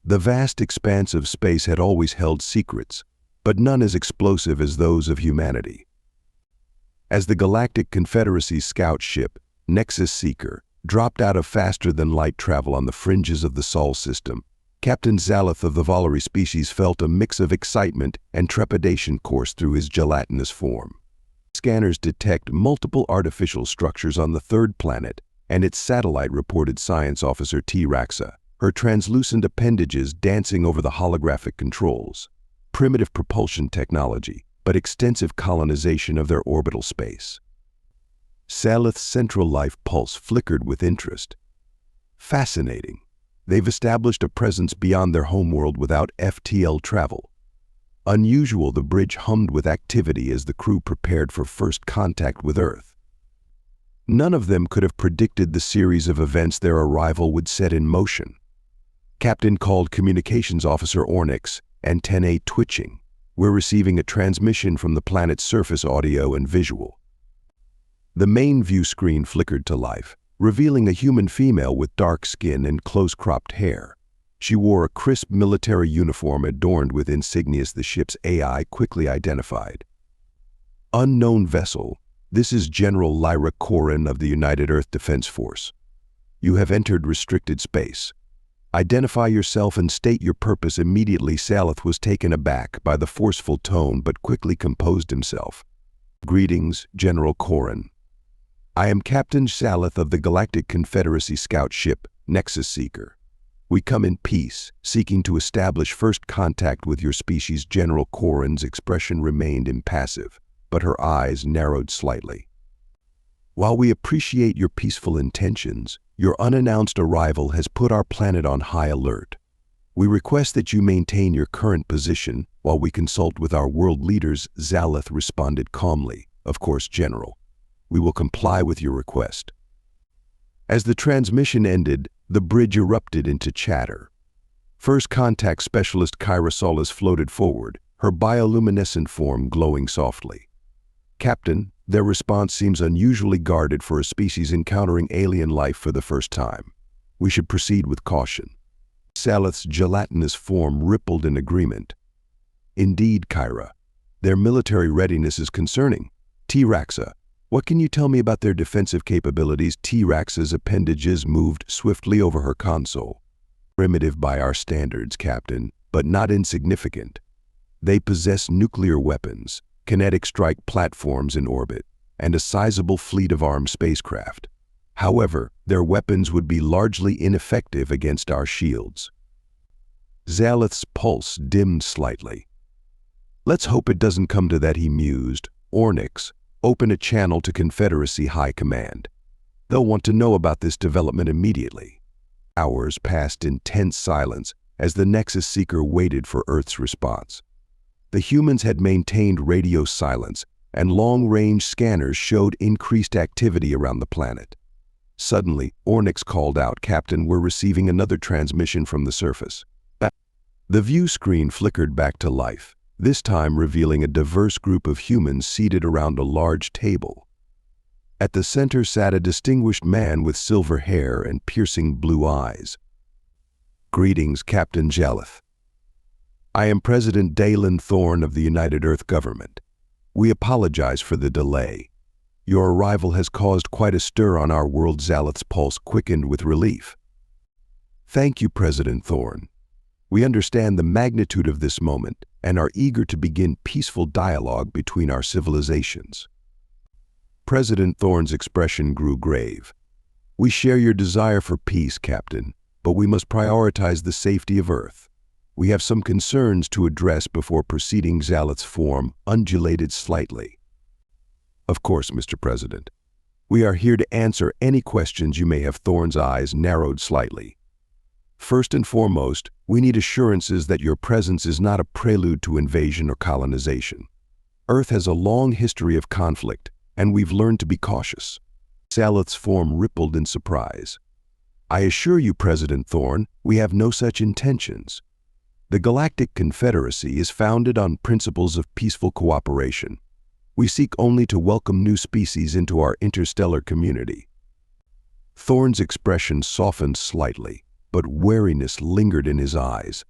The vast expanse of space had always held secrets, but none as explosive as those of humanity. As the Galactic Confederacy's scout ship, Nexus Seeker, dropped out of faster-than-light travel on the fringes of the Sol system, Captain Zalith of the Volary species felt a mix of excitement and trepidation course through his gelatinous form. Scanners detect multiple artificial structures on the third planet, and its satellite reported Science Officer T-Raxa, her translucent appendages dancing over the holographic controls. Primitive propulsion technology, but extensive colonization of their orbital space. Zalith's central life pulse flickered with interest. Fascinating. They've established a presence beyond their homeworld without FTL travel. Unusual, the bridge hummed with activity as the crew prepared for first contact with Earth. None of them could have predicted the series of events their arrival would set in motion. Captain called Communications Officer Orcs, antennae twitching. We're receiving a transmission from the planet's surface, audio and visual. The main view screen flickered to life, revealing a human female with dark skin and close-cropped hair. She wore a crisp military uniform adorned with insignias the ship's AI quickly identified. Unknown vessel, this is General Lyra Corrin of the United Earth Defense Force. You have entered restricted space. Identify yourself and state your purpose immediately. Zalith was taken aback by the forceful tone but quickly composed himself. Greetings, General Corrin. I am Captain Zalith of the Galactic Confederacy scout ship, Nexus Seeker. We come in peace, seeking to establish first contact with your species. General Corrin's expression remained impassive, but her eyes narrowed slightly. While we appreciate your peaceful intentions, your unannounced arrival has put our planet on high alert. We request that you maintain your current position while we consult with our world leaders. Zalith responded calmly. Of course, General. We will comply with your request. As the transmission ended, the bridge erupted into chatter. First contact specialist Kyra Solis floated forward, her bioluminescent form glowing softly. Captain, their response seems unusually guarded for a species encountering alien life for the first time. We should proceed with caution. Zalith's gelatinous form rippled in agreement. Indeed, Kyra. Their military readiness is concerning. T-Raxa, what can you tell me about their defensive capabilities? T-Raxa's appendages moved swiftly over her console. Primitive by our standards, Captain, but not insignificant. They possess nuclear weapons, kinetic strike platforms in orbit, and a sizable fleet of armed spacecraft. However, their weapons would be largely ineffective against our shields. Zalith's pulse dimmed slightly. Let's hope it doesn't come to that, he mused. Orcs, open a channel to Confederacy High Command. They'll want to know about this development immediately. Hours passed in tense silence as the Nexus Seeker waited for Earth's response. The humans had maintained radio silence, and long-range scanners showed increased activity around the planet. Suddenly, Orcs called out, Captain, we're receiving another transmission from the surface. The view screen flickered back to life, this time revealing a diverse group of humans seated around a large table. At the center sat a distinguished man with silver hair and piercing blue eyes. Greetings, Captain Zalith. I am President Dalen Thorne of the United Earth Government. We apologize for the delay. Your arrival has caused quite a stir on our world. Zalith's pulse quickened with relief. Thank you, President Thorne. We understand the magnitude of this moment and are eager to begin peaceful dialogue between our civilizations. President Thorne's expression grew grave. We share your desire for peace, Captain, but we must prioritize the safety of Earth. We have some concerns to address before proceeding. Zalith's form undulated slightly. Of course, Mr. President. We are here to answer any questions you may have. Thorne's eyes narrowed slightly. First and foremost, we need assurances that your presence is not a prelude to invasion or colonization. Earth has a long history of conflict, and we've learned to be cautious. Zalith's form rippled in surprise. I assure you, President Thorne, we have no such intentions. The Galactic Confederacy is founded on principles of peaceful cooperation. We seek only to welcome new species into our interstellar community. Thorne's expression softened slightly. but wariness lingered in his eyes.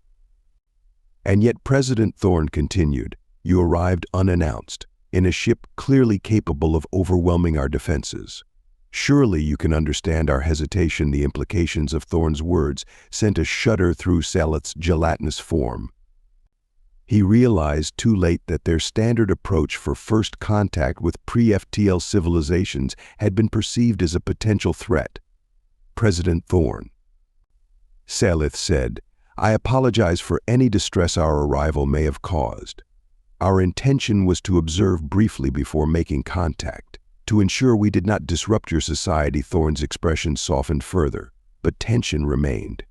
And yet President Thorne continued, "You arrived unannounced, in a ship clearly capable of overwhelming our defenses. Surely you can understand our hesitation." The implications of Thorne's words sent a shudder through Salith's gelatinous form. He realized too late that their standard approach for first contact with pre-FTL civilizations had been perceived as a potential threat. "President Thorne," Salith said, "I apologize for any distress our arrival may have caused. Our intention was to observe briefly before making contact, to ensure we did not disrupt your society." Thorne's expression softened further, but tension remained.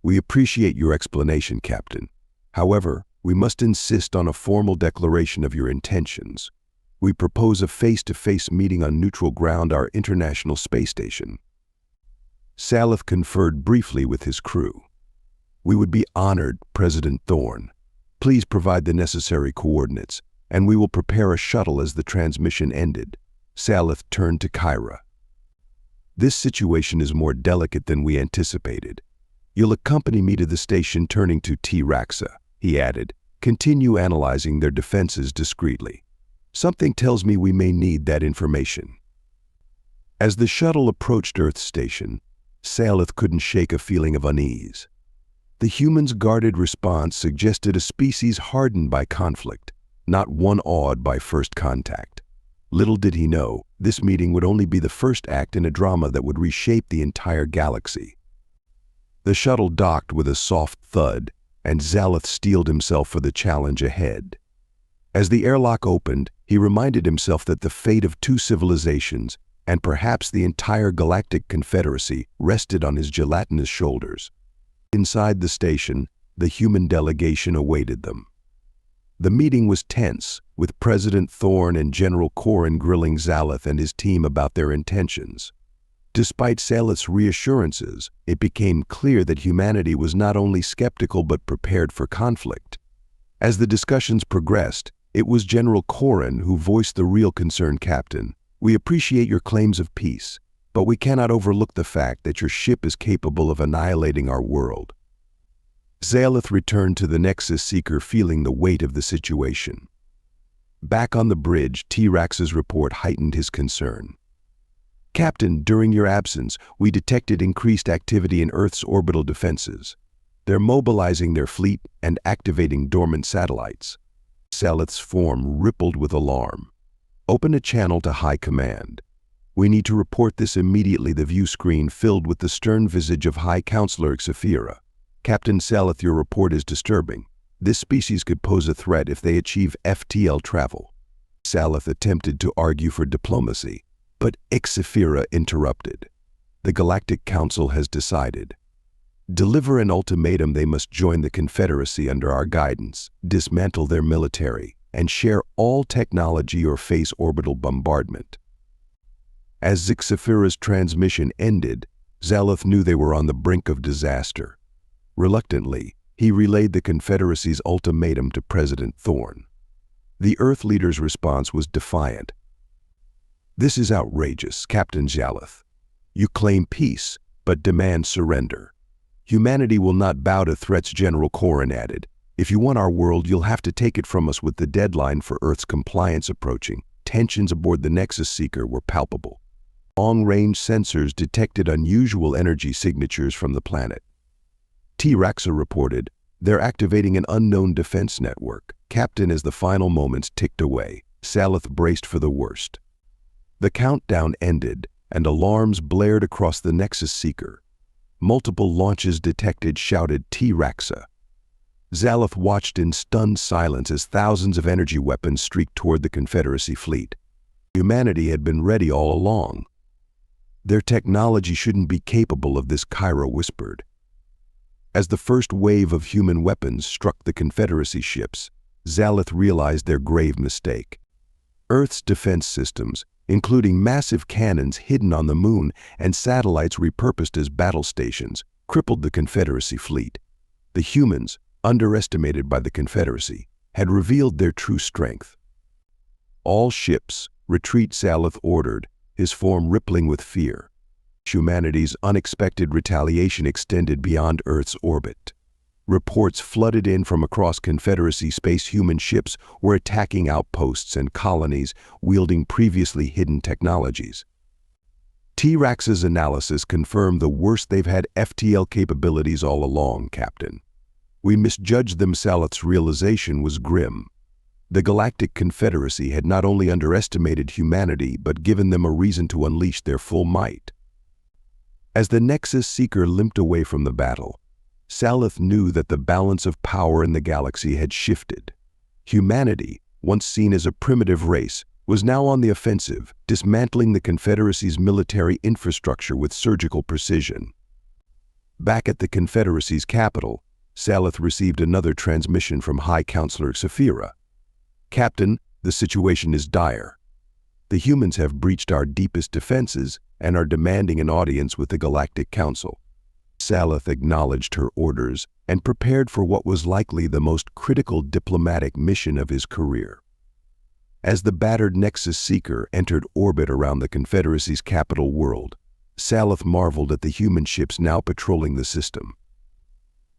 "We appreciate your explanation, Captain. However, we must insist on a formal declaration of your intentions. We propose a face-to-face meeting on neutral ground, our International Space Station." Salith conferred briefly with his crew. "We would be honored, President Thorne. Please provide the necessary coordinates, and we will prepare a shuttle." As the transmission ended, Salith turned to Kyra. "This situation is more delicate than we anticipated. You'll accompany me to the station." Turning to T-Raxa, he added, "Continue analyzing their defenses discreetly. Something tells me we may need that information." As the shuttle approached Earth's station, Salith couldn't shake a feeling of unease. The humans' guarded response suggested a species hardened by conflict, not one awed by first contact. Little did he know, this meeting would only be the first act in a drama that would reshape the entire galaxy. The shuttle docked with a soft thud, and Salith steeled himself for the challenge ahead. As the airlock opened, he reminded himself that the fate of two civilizations, and perhaps the entire galactic confederacy, rested on his gelatinous shoulders. Inside the station, the human delegation awaited them. The meeting was tense, with President Thorne and General Corrin grilling Salith and his team about their intentions. Despite Salith's reassurances, it became clear that humanity was not only skeptical but prepared for conflict. As the discussions progressed, it was General Corrin who voiced the real concern. "Captain, we appreciate your claims of peace, but we cannot overlook the fact that your ship is capable of annihilating our world." Salith returned to the Nexus Seeker, feeling the weight of the situation. Back on the bridge, T-Rax's report heightened his concern. "Captain, during your absence, we detected increased activity in Earth's orbital defenses. They're mobilizing their fleet and activating dormant satellites." Salith's form rippled with alarm. "Open a channel to High Command. We need to report this immediately." The view screen filled with the stern visage of High Counselor Xafira. "Captain Salith, your report is disturbing. This species could pose a threat if they achieve FTL travel." Salith attempted to argue for diplomacy, but Xafira interrupted. "The Galactic Council has decided. Deliver an ultimatum. They must join the Confederacy under our guidance, dismantle their military, and share all technology or face orbital bombardment." As Xafira's transmission ended, Salith knew they were on the brink of disaster. Reluctantly, he relayed the Confederacy's ultimatum to President Thorne. The Earth leader's response was defiant. "This is outrageous, Captain Salith. You claim peace, but demand surrender. Humanity will not bow to threats." General Corrin added, "If you want our world, you'll have to take it from us." With the deadline for Earth's compliance approaching, tensions aboard the Nexus Seeker were palpable. Long-range sensors detected unusual energy signatures from the planet. T-Raxa reported, "They're activating an unknown defense network." "Captain," as the final moments ticked away, Salith braced for the worst. The countdown ended, and alarms blared across the Nexus Seeker. "Multiple launches detected," shouted T-Raxa. Salith watched in stunned silence as thousands of energy weapons streaked toward the Confederacy fleet. Humanity had been ready all along. "Their technology shouldn't be capable of this," Kyra whispered. As the first wave of human weapons struck the Confederacy ships, Salith realized their grave mistake. Earth's defense systems, including massive cannons hidden on the moon and satellites repurposed as battle stations, crippled the Confederacy fleet. The humans, underestimated by the Confederacy, had revealed their true strength. "All ships, retreat," Salith ordered, his form rippling with fear. Humanity's unexpected retaliation extended beyond Earth's orbit. Reports flooded in from across Confederacy space. Human ships were attacking outposts and colonies wielding previously hidden technologies. T-Rex's analysis confirmed the worst. They've had FTL capabilities all along, Captain. We misjudged them. Scyllath's realization was grim. The Galactic Confederacy had not only underestimated humanity, but given them a reason to unleash their full might. As the Nexus Seeker limped away from the battle, Scyllath knew that the balance of power in the galaxy had shifted. Humanity, once seen as a primitive race, was now on the offensive, dismantling the Confederacy's military infrastructure with surgical precision. Back at the Confederacy's capital, Scyllath received another transmission from High Counselor Scifi. "Captain, the situation is dire. The humans have breached our deepest defenses and are demanding an audience with the Galactic Council." Scyllath acknowledged her orders and prepared for what was likely the most critical diplomatic mission of his career. As the battered Nexus Seeker entered orbit around the Confederacy's capital world, Scyllath marveled at the human ships now patrolling the system.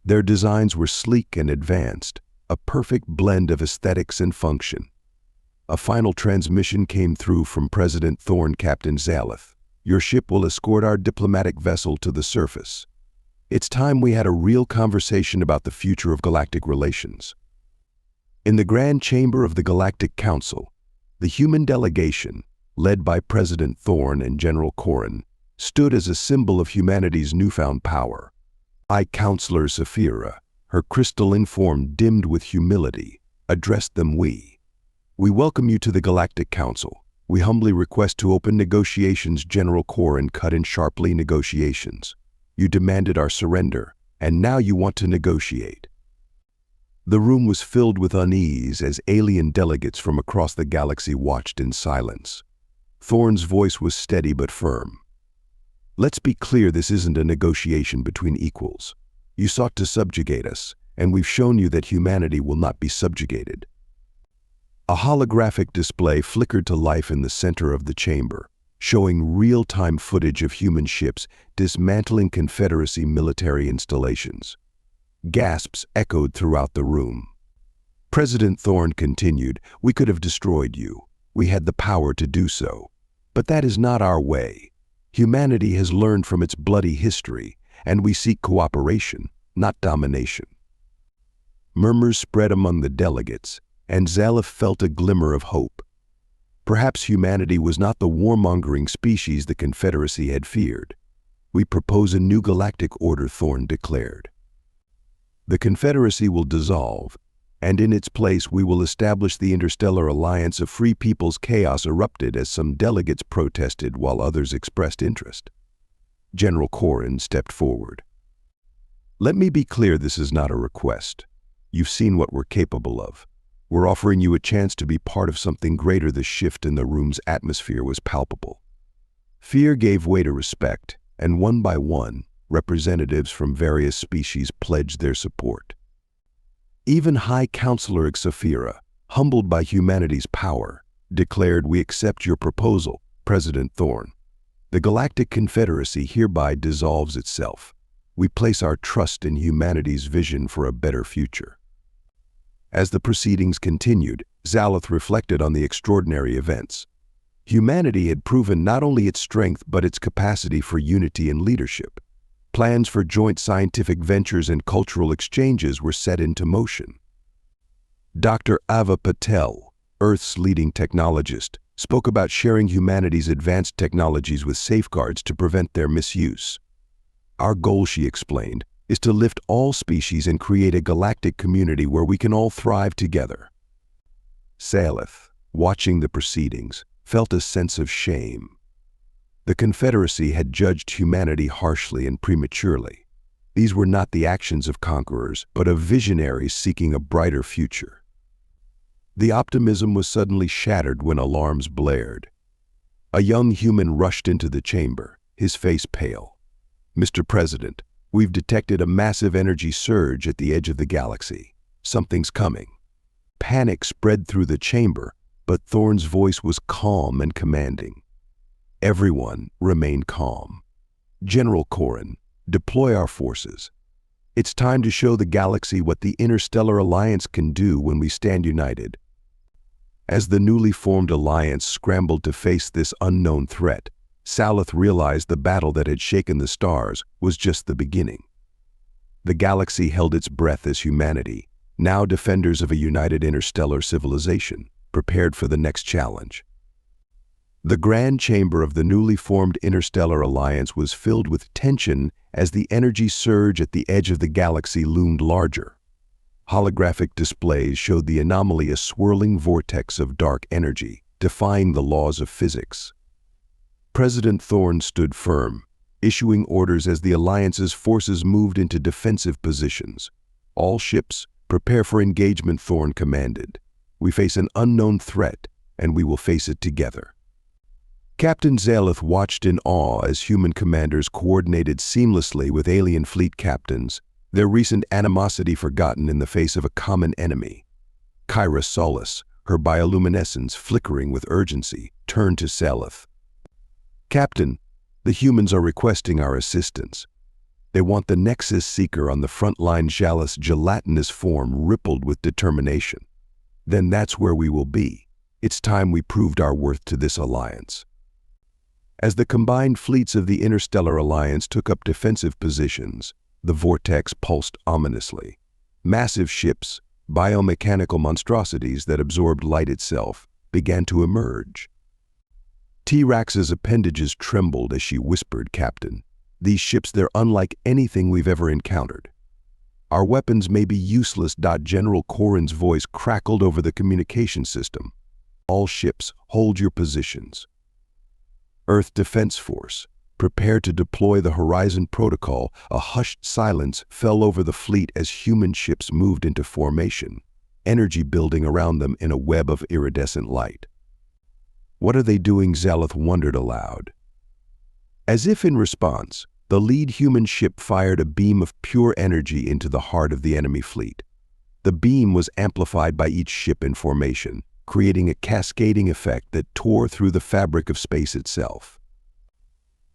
Their designs were sleek and advanced, a perfect blend of aesthetics and function. A final transmission came through from President Thorn. "Captain Scyllath, your ship will escort our diplomatic vessel to the surface. It's time we had a real conversation about the future of galactic relations." In the Grand Chamber of the Galactic Council, the human delegation, led by President Thorn and General Corrin, stood as a symbol of humanity's newfound power. High Counselor Scifi, her crystalline form dimmed with humility, addressed them. We welcome you to the Galactic Council. We humbly request to open negotiations." General Corrin cut in sharply. "Negotiations? You demanded our surrender, and now you want to negotiate." The room was filled with unease as alien delegates from across the galaxy watched in silence. Thorn's voice was steady but firm. "Let's be clear, this isn't a negotiation between equals. You sought to subjugate us, and we've shown you that humanity will not be subjugated." A holographic display flickered to life in the center of the chamber, showing real-time footage of human ships dismantling Confederacy military installations. Gasps echoed throughout the room. President Thorn continued, "We could have destroyed you. We had the power to do so. But that is not our way. Humanity has learned from its bloody history, and we seek cooperation, not domination." Murmurs spread among the delegates, and Scyllath felt a glimmer of hope. Perhaps humanity was not the warmongering species the Confederacy had feared. "We propose a new galactic order," Thorn declared. "The Confederacy will dissolve, and in its place we will establish the Interstellar Alliance of Free Peoples." Chaos erupted as some delegates protested while others expressed interest. General Corrin stepped forward. "Let me be clear, this is not a request. You've seen what we're capable of. We're offering you a chance to be part of something greater." The shift in the room's atmosphere was palpable. Fear gave way to respect, and one by one, representatives from various species pledged their support. Even High Counselor Scifi, humbled by humanity's power, declared, "We accept your proposal, President Thorn. The Galactic Confederacy hereby dissolves itself. We place our trust in humanity's vision for a better future." As the proceedings continued, Scyllath reflected on the extraordinary events. Humanity had proven not only its strength but its capacity for unity and leadership. Plans for joint scientific ventures and cultural exchanges were set into motion. Dr. Ava Patel, Earth's leading technologist, spoke about sharing humanity's advanced technologies with safeguards to prevent their misuse. "Our goal," she explained, "is to lift all species and create a galactic community where we can all thrive together." Scyllath, watching the proceedings, felt a sense of shame. The Confederacy had judged humanity harshly and prematurely. These were not the actions of conquerors, but of visionaries seeking a brighter future. The optimism was suddenly shattered when alarms blared. A young human rushed into the chamber, his face pale. "Mr. President, we've detected a massive energy surge at the edge of the galaxy. Something's coming." Panic spread through the chamber, but Thorn's voice was calm and commanding. Everyone remained calm. General Corrin, deploy our forces. It's time to show the galaxy what the Interstellar Alliance can do when we stand united. As the newly formed alliance scrambled to face this unknown threat, Salith realized the battle that had shaken the stars was just the beginning. The galaxy held its breath as humanity, now defenders of a united interstellar civilization, prepared for the next challenge. The grand chamber of the newly formed Interstellar Alliance was filled with tension as the energy surge at the edge of the galaxy loomed larger. Holographic displays showed the anomaly a swirling vortex of dark energy, defying the laws of physics. President Thorn stood firm, issuing orders as the Alliance's forces moved into defensive positions. All ships, prepare for engagement, Thorn commanded. We face an unknown threat, and we will face it together. Captain Zalith watched in awe as human commanders coordinated seamlessly with alien fleet captains, their recent animosity forgotten in the face of a common enemy. Kyra Solis, her bioluminescence flickering with urgency, turned to Salith. Captain, the humans are requesting our assistance. They want the Nexus Seeker on the front line. Jalis' gelatinous form rippled with determination. Then that's where we will be. It's time we proved our worth to this alliance. As the combined fleets of the Interstellar Alliance took up defensive positions, the vortex pulsed ominously. Massive ships, biomechanical monstrosities that absorbed light itself, began to emerge. T-Rax's appendages trembled as she whispered, Captain, these ships, they're unlike anything we've ever encountered. Our weapons may be useless. General Corrin's voice crackled over the communication system. All ships, hold your positions. Earth Defense Force, prepare to deploy the Horizon Protocol. A hushed silence fell over the fleet as human ships moved into formation, energy building around them in a web of iridescent light. What are they doing? Zalith wondered aloud. As if in response, the lead human ship fired a beam of pure energy into the heart of the enemy fleet. The beam was amplified by each ship in formation, creating a cascading effect that tore through the fabric of space itself.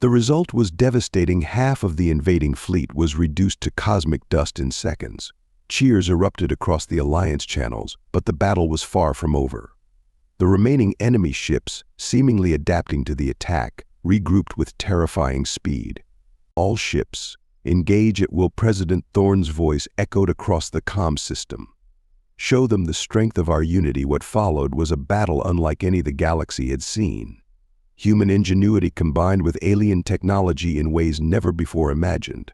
The result was devastating. Half of the invading fleet was reduced to cosmic dust in seconds. Cheers erupted across the Alliance channels, but the battle was far from over. The remaining enemy ships, seemingly adapting to the attack, regrouped with terrifying speed. All ships, engage at will. President Thorn's voice echoed across the comm system. Show them the strength of our unity. What followed was a battle unlike any the galaxy had seen. Human ingenuity combined with alien technology in ways never before imagined.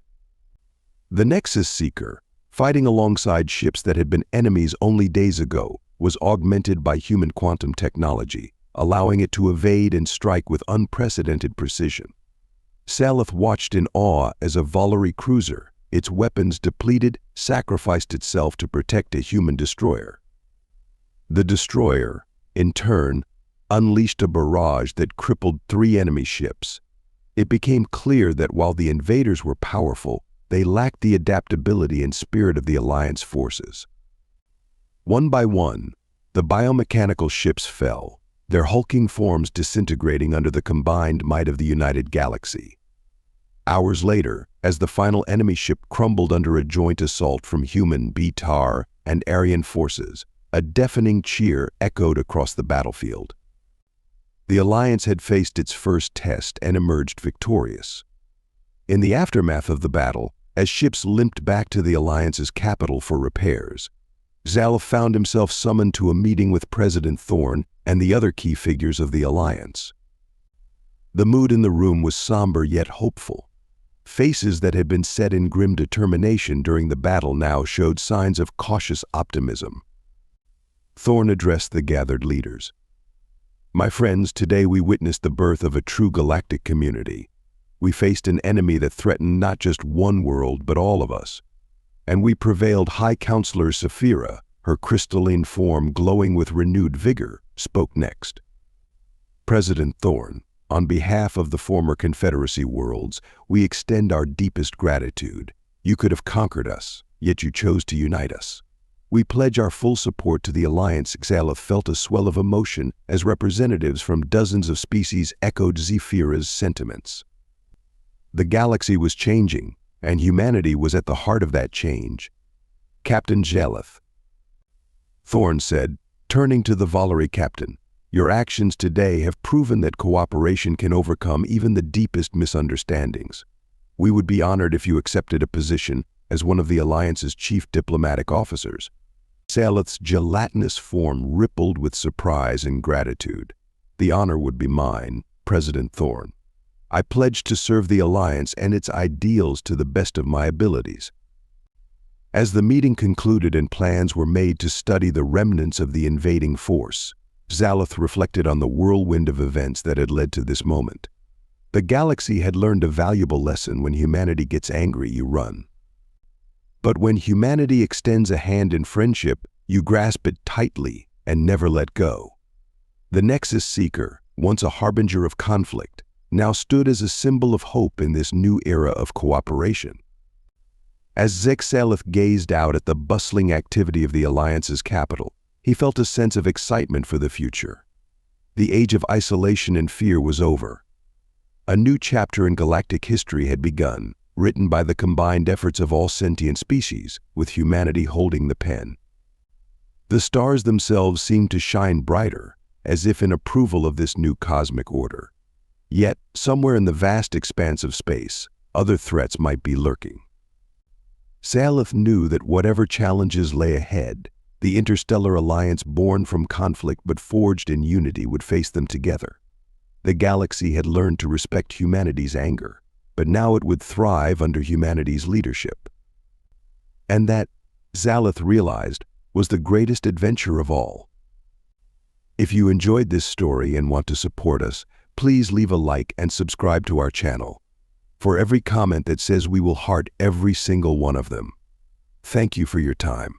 The Nexus Seeker, fighting alongside ships that had been enemies only days ago, was augmented by human quantum technology, allowing it to evade and strike with unprecedented precision. Salith watched in awe as a Volary cruiser, its weapons depleted, sacrificed itself to protect a human destroyer. The destroyer, in turn, unleashed a barrage that crippled 3 enemy ships. It became clear that while the invaders were powerful, they lacked the adaptability and spirit of the Alliance forces. One by one, the biomechanical ships fell, their hulking forms disintegrating under the combined might of the united galaxy. Hours later, as the final enemy ship crumbled under a joint assault from human, Betar, and Aryan forces, a deafening cheer echoed across the battlefield. The Alliance had faced its first test and emerged victorious. In the aftermath of the battle, as ships limped back to the Alliance's capital for repairs, Zal found himself summoned to a meeting with President Thorn and the other key figures of the Alliance. The mood in the room was somber yet hopeful. Faces that had been set in grim determination during the battle now showed signs of cautious optimism. Thorn addressed the gathered leaders. My friends, today we witnessed the birth of a true galactic community. We faced an enemy that threatened not just one world, but all of us. And we prevailed. High Counselor Saphira, her crystalline form glowing with renewed vigor, spoke next. President Thorn, on behalf of the former Confederacy worlds, we extend our deepest gratitude. You could have conquered us, yet you chose to unite us. We pledge our full support to the Alliance. Xalith felt a swell of emotion as representatives from dozens of species echoed Zephira's sentiments. The galaxy was changing, and humanity was at the heart of that change. "Captain Jaleth," Thorn said, turning to the Valerie captain, "your actions today have proven that cooperation can overcome even the deepest misunderstandings. We would be honored if you accepted a position as one of the Alliance's chief diplomatic officers." Jaleth's gelatinous form rippled with surprise and gratitude. "The honor would be mine, President Thorn. I pledge to serve the Alliance and its ideals to the best of my abilities." As the meeting concluded and plans were made to study the remnants of the invading force, Jaleth reflected on the whirlwind of events that had led to this moment. The galaxy had learned a valuable lesson: when humanity gets angry, you run. But when humanity extends a hand in friendship, you grasp it tightly and never let go. The Nexus Seeker, once a harbinger of conflict, now stood as a symbol of hope in this new era of cooperation. As Jaleth gazed out at the bustling activity of the Alliance's capital, he felt a sense of excitement for the future. The age of isolation and fear was over. A new chapter in galactic history had begun, written by the combined efforts of all sentient species, with humanity holding the pen. The stars themselves seemed to shine brighter, as if in approval of this new cosmic order. Yet, somewhere in the vast expanse of space, other threats might be lurking. Jaleth knew that whatever challenges lay ahead, the interstellar alliance born from conflict but forged in unity would face them together. The galaxy had learned to respect humanity's anger, but now it would thrive under humanity's leadership. And that, Jaleth realized, was the greatest adventure of all. If you enjoyed this story and want to support us, please leave a like and subscribe to our channel. For every comment that says we will heart every single one of them. Thank you for your time.